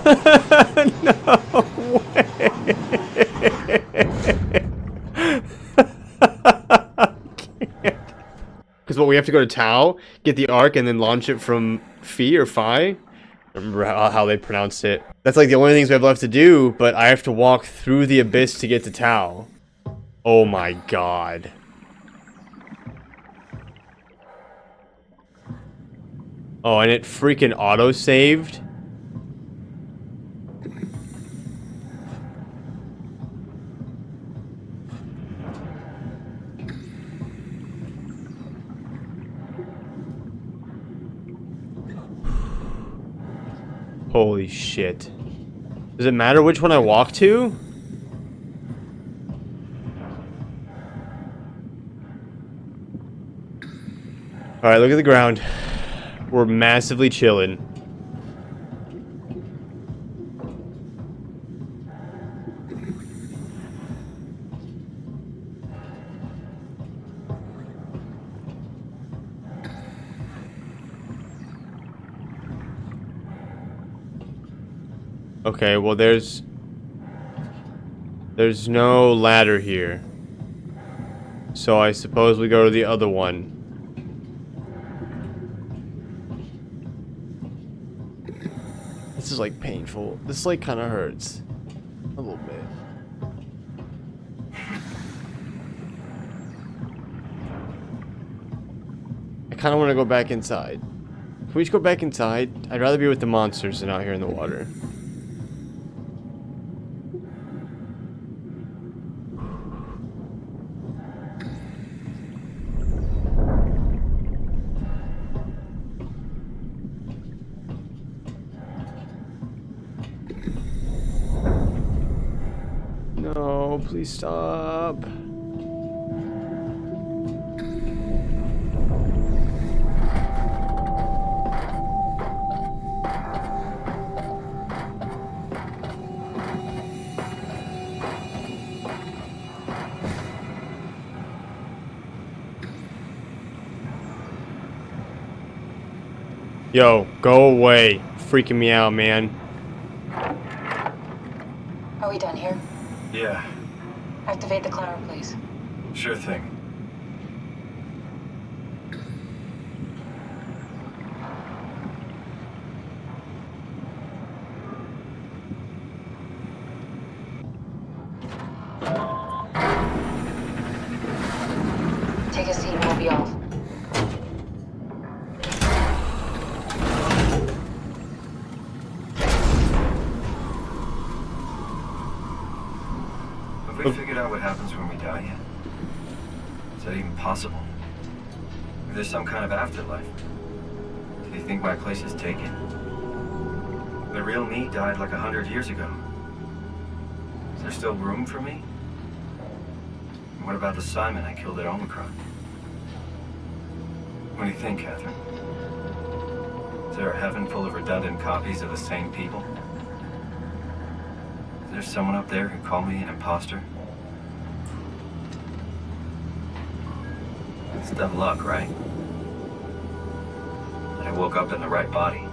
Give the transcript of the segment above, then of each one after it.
No way. Because what, we have to go to Tau, get the Ark, and then launch it from Phi or Phi? I don't remember how they pronounced it. That's like the only things we have left to do, but I have to walk through the abyss to get to Tau. Oh my god. Oh, and it freaking auto-saved? Holy shit. Does it matter which one I walk to? Alright, look at the ground. We're massively chilling. Okay, well there's no ladder here. So I suppose we go to the other one. This is like painful. This like kind of hurts. A little bit. I kind of want to go back inside. Can we just go back inside? I'd rather be with the monsters than out here in the water. No, please stop. Yo, go away. Freaking me out, man. Are we done here? Yeah, Activate the climber, please. sure thing. Take a seat and we'll be off. Have we figured out what happens when we die yet? Is that even possible? If there's some kind of afterlife, do you think my place is taken? The real me died like 100 years ago. Is there still room for me? And what about the Simon I killed at Omicron? What do you think, Catherine? Is there a heaven full of redundant copies of the same people? Is there someone up there who called me an imposter? It's dumb luck, right? I woke up in the right body.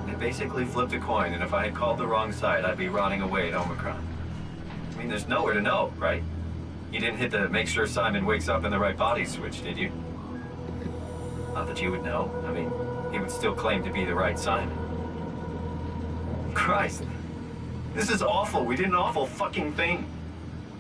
I basically flipped a coin, and if I had called the wrong side, I'd be rotting away at Omicron. I mean, there's nowhere to know, right? You didn't hit the make sure Simon wakes up in the right body switch, did you? Not that you would know. I mean, he would still claim to be the right Simon. Christ. This is awful. We did an awful fucking thing.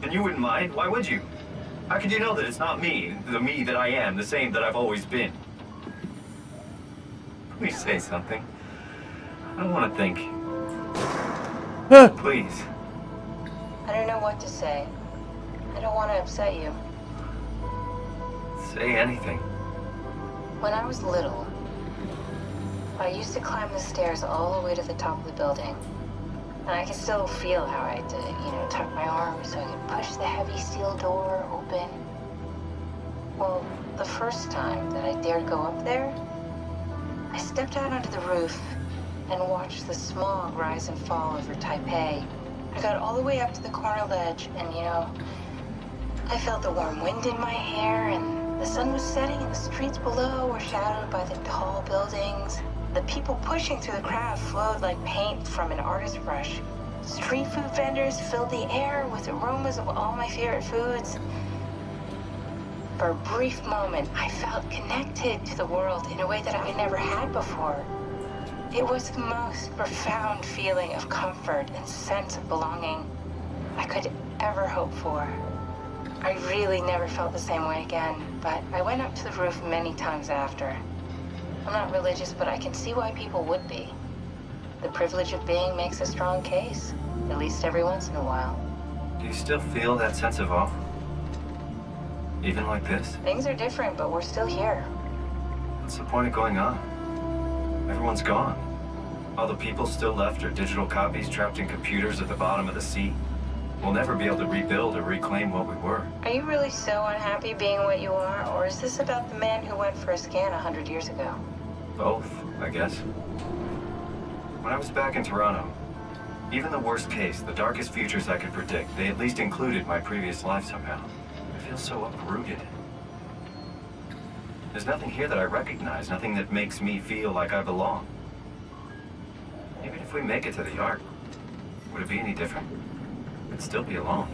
And you wouldn't mind? Why would you? How could you know that it's not me, the me that I am, the same that I've always been? Please say something. I don't want to think. Please. I don't know what to say. I don't want to upset you. Say anything. When I was little, I used to climb the stairs all the way to the top of the building. And I can still feel how I had to, tuck my arm so I could push the heavy steel door open. Well, the first time that I dared go up there, I stepped out onto the roof and watched the smog rise and fall over Taipei. I got all the way up to the corner ledge and, I felt the warm wind in my hair and the sun was setting and the streets below were shadowed by the tall buildings. The people pushing through the crowd flowed like paint from an artist's brush. Street food vendors filled the air with aromas of all my favorite foods. For a brief moment, I felt connected to the world in a way that I never had before. It was the most profound feeling of comfort and sense of belonging I could ever hope for. I really never felt the same way again, but I went up to the roof many times after. I'm not religious, but I can see why people would be. The privilege of being makes a strong case, at least every once in a while. Do you still feel that sense of awe? Even like this? Things are different, but we're still here. What's the point of going on? Everyone's gone. All the people still left are digital copies trapped in computers at the bottom of the sea. We'll never be able to rebuild or reclaim what we were. Are you really so unhappy being what you are, or is this about the man who went for a scan 100 years ago? Both, I guess. When I was back in Toronto, even the worst case, the darkest futures I could predict, they at least included my previous life somehow. I feel so uprooted. There's nothing here that I recognize, nothing that makes me feel like I belong. Even if we make it to the Ark, would it be any different? I'd still be alone.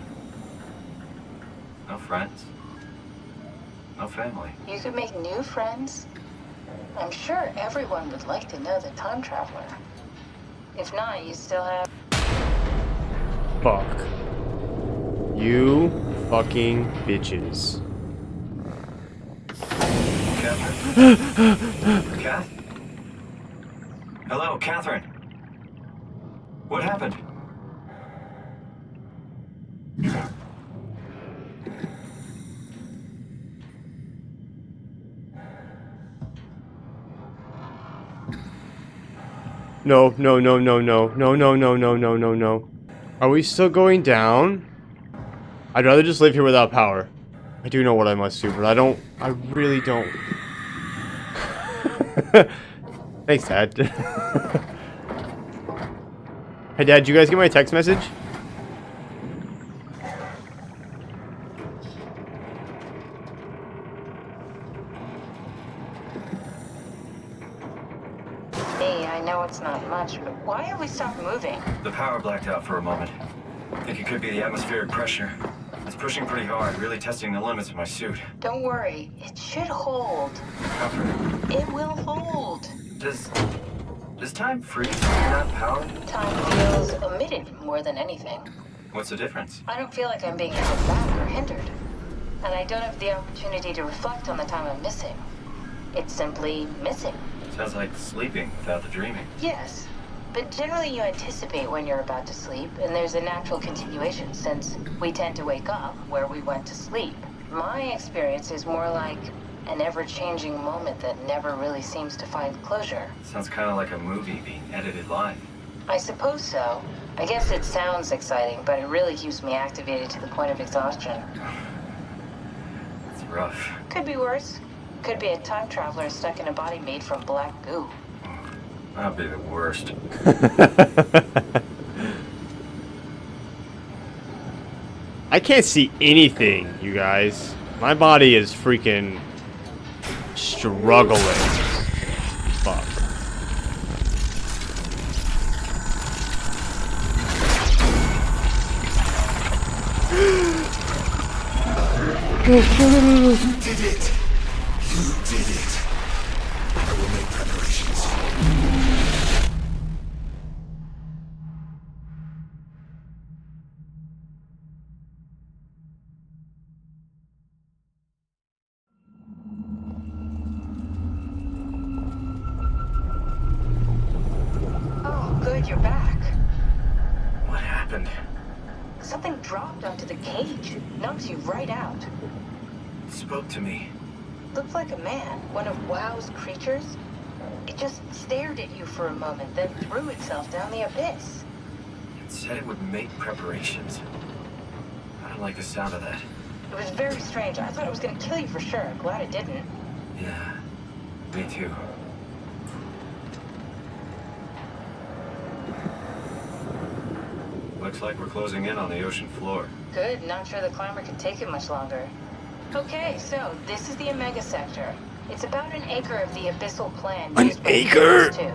No friends. No family. You could make new friends. I'm sure everyone would like to know the time traveler. If not, you still have... Fuck. You fucking bitches. Catherine? Kath? Hello, Catherine. What happened? No, no, no, no, no, no, no, no, no, no, no, no. Are we still going down? I'd rather just live here without power. I do know what I must do, but I really don't. Thanks, Dad. Hey, Dad, did you guys get my text message? Hey, I know it's not much, but why have we stopped moving? The power blacked out for a moment. I think it could be the atmospheric pressure. It's pushing pretty hard, really testing the limits of my suit. Don't worry, it should hold. Catherine, It will hold. does time freeze when you're not powered? Time feels omitted more than anything. What's the difference? I don't feel like I'm being held back or hindered. And I don't have the opportunity to reflect on the time I'm missing. It's simply missing. Sounds like sleeping without the dreaming. Yes, but generally you anticipate when you're about to sleep, and there's a natural continuation since we tend to wake up where we went to sleep. My experience is more like an ever-changing moment that never really seems to find closure. Sounds kind of like a movie being edited live. I suppose so. I guess it sounds exciting, but it really keeps me activated to the point of exhaustion. It's rough. Could be worse. Could be a time traveler stuck in a body made from black goo. That'd be the worst. I can't see anything, you guys. My body is freaking struggling. Fuck. You did it! You did it! I will make preparations. Oh, good, you're back. What happened? Something dropped onto the cage. Knocks you right out. It spoke to me. Looked like a man, one of WoW's creatures. It just stared at you for a moment, then threw itself down the abyss. It said it would make preparations. I don't like the sound of that. It was very strange. I thought it was going to kill you for sure. Glad it didn't. Yeah, me too. Looks like we're closing in on the ocean floor. Good. Not sure the climber could take it much longer. Okay, so this is the Omega Sector. It's about an acre of the abyssal plan. An used by acre? humans, too.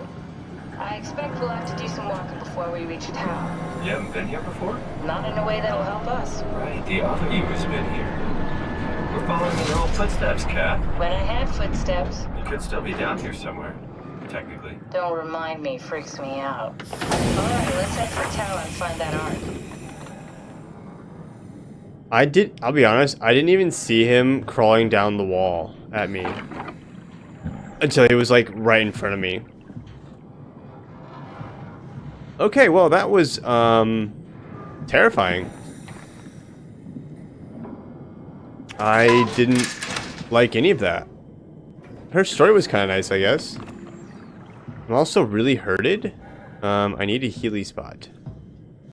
I expect we'll have to do some walking before we reach town. You haven't been here before? Not in a way that'll help us. Right, the other you has been here. We're following in your old footsteps, Kat. When I had footsteps. You could still be down here somewhere, technically. Don't remind me, freaks me out. Alright, let's head for town and find that ark. I'll be honest, I didn't even see him crawling down the wall at me. Until he was like right in front of me. Okay, well that was terrifying. I didn't like any of that. Her story was kind of nice, I guess. I'm also really hurted. I need a Healy spot.